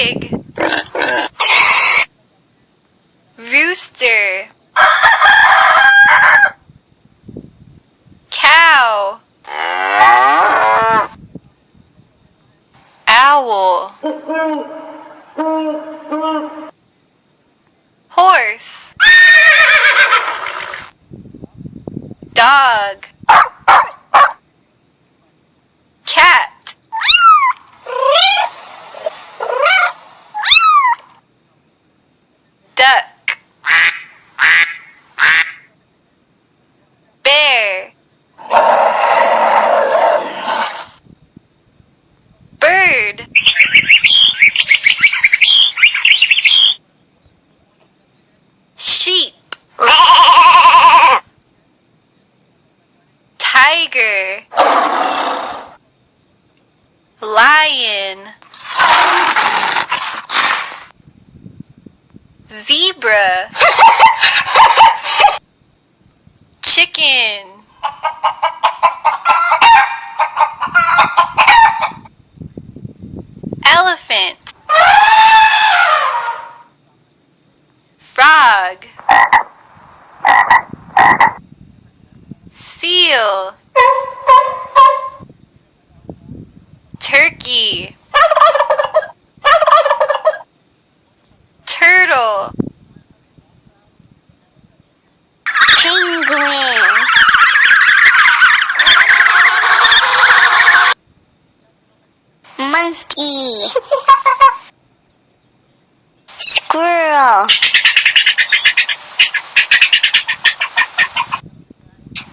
Pig. Rooster. Cow. Owl. Horse. Dog. Cat. Duck. Bear. Bird. Sheep. Tiger. Lion. Zebra. Chicken. Elephant. Frog. Seal. Turkey. Turtle. Penguin. Monkey. Squirrel.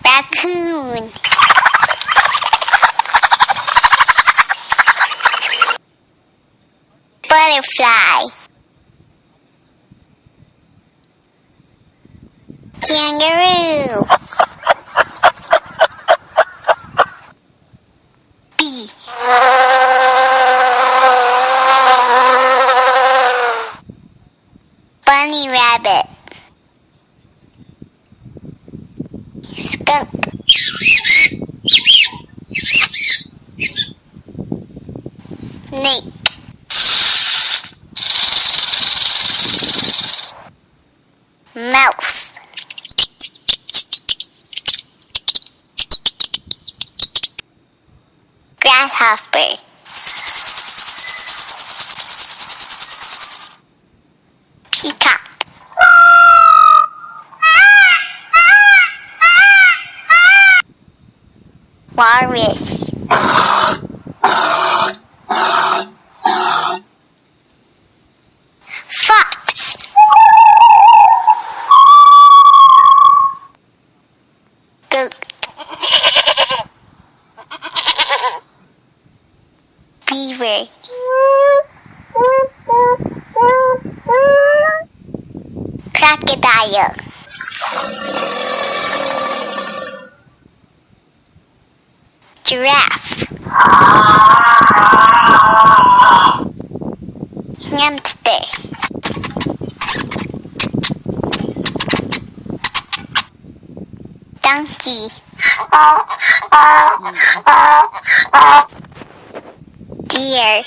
Raccoon. Butterfly. Kangaroo. Bee. Bunny rabbit. Skunk. Snake. Mouse. Grasshopper. Peacock. Walrus. Fox. Goat. Beaver. Crocodile. Giraffe. Hamster. Donkey. Deer.